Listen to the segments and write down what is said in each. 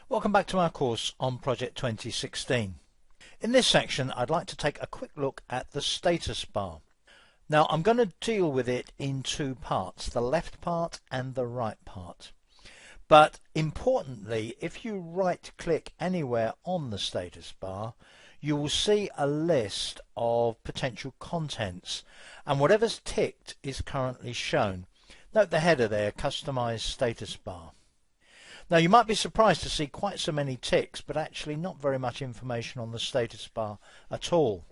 Welcome back to our course on Project 2016. In this section I'd like to take a quick look at the status bar. Now I'm going to deal with it in two parts, the left part and the right part. But importantly, if you right click anywhere on the status bar, you will see a list of potential contents, and whatever's ticked is currently shown. Note the header there, Customize Status Bar. Now you might be surprised to see quite so many ticks, but actually not very much information on the status bar at all.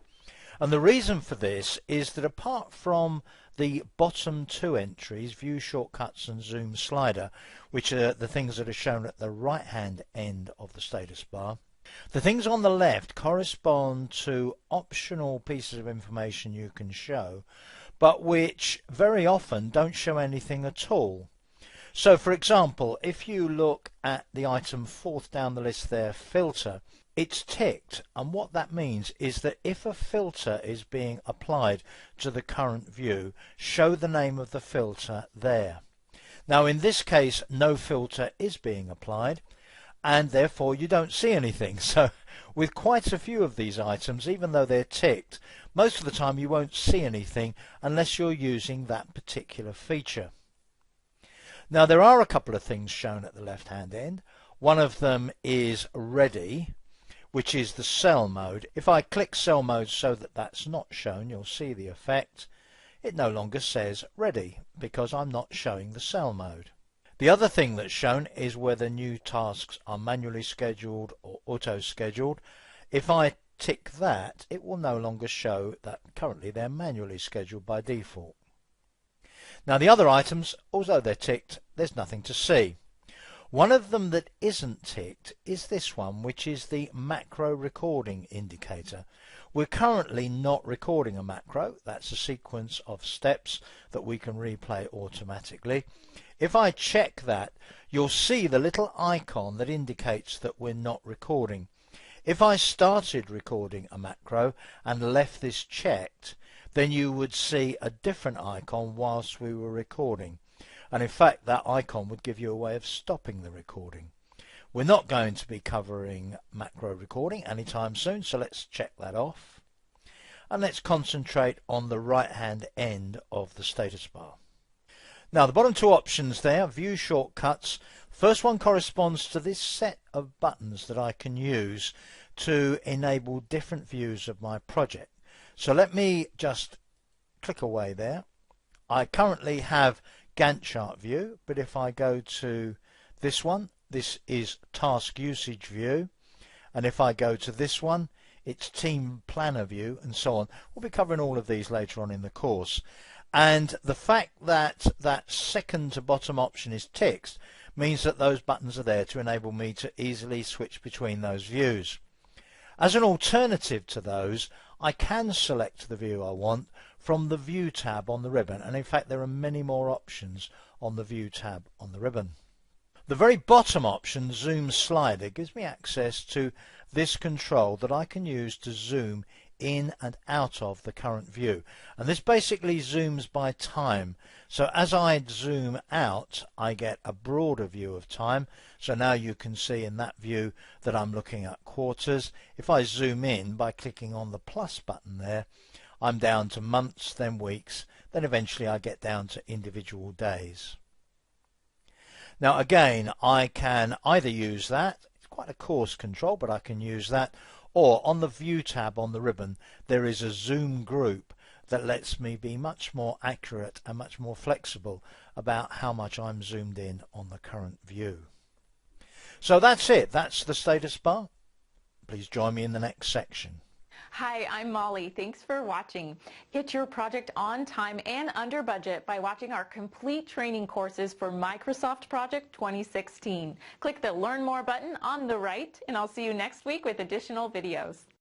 And the reason for this is that apart from the bottom two entries, View Shortcuts and Zoom Slider, which are the things that are shown at the right hand end of the status bar, the things on the left correspond to optional pieces of information you can show, but which very often don't show anything at all. So for example, if you look at the item fourth down the list there, filter, it's ticked, and what that means is that if a filter is being applied to the current view, show the name of the filter there. Now in this case no filter is being applied, and therefore you don't see anything. So with quite a few of these items, even though they're ticked, most of the time you won't see anything unless you're using that particular feature. Now there are a couple of things shown at the left hand end. One of them is ready, which is the cell mode. If I click cell mode so that that's not shown, you'll see the effect. It no longer says ready because I'm not showing the cell mode. The other thing that's shown is whether new tasks are manually scheduled or auto scheduled. If I tick that, it will no longer show that currently they're manually scheduled by default. Now the other items, although they're ticked, there's nothing to see. One of them that isn't ticked is this one, which is the macro recording indicator. We're currently not recording a macro. That's a sequence of steps that we can replay automatically. If I check that, you'll see the little icon that indicates that we're not recording. If I started recording a macro and left this checked, then you would see a different icon whilst we were recording. And in fact that icon would give you a way of stopping the recording. We're not going to be covering macro recording anytime soon, so let's check that off. And let's concentrate on the right hand end of the status bar. Now the bottom two options there, View Shortcuts. First one corresponds to this set of buttons that I can use to enable different views of my project. So let me just click away there. I currently have Gantt chart view, but if I go to this one, this is task usage view, and if I go to this one, it's team planner view, and so on. We'll be covering all of these later on in the course. And the fact that that second to bottom option is ticked means that those buttons are there to enable me to easily switch between those views. As an alternative to those, I can select the view I want from the View tab on the ribbon, and in fact there are many more options on the View tab on the ribbon. The very bottom option, Zoom Slider, gives me access to this control that I can use to zoom in and out of the current view, and this basically zooms by time. So as I zoom out, I get a broader view of time. So now you can see in that view that I'm looking at quarters. If I zoom in by clicking on the plus button there, I'm down to months, then weeks, then eventually I get down to individual days. Now again, I can either use that, it's quite a coarse control, but I can use that, or on the View tab on the ribbon there is a zoom group that lets me be much more accurate and much more flexible about how much I'm zoomed in on the current view. So that's it, that's the status bar. Please join me in the next section. Hi, I'm Molly. Thanks for watching. Get your project on time and under budget by watching our complete training courses for Microsoft Project 2016. Click the Learn More button on the right, and I'll see you next week with additional videos.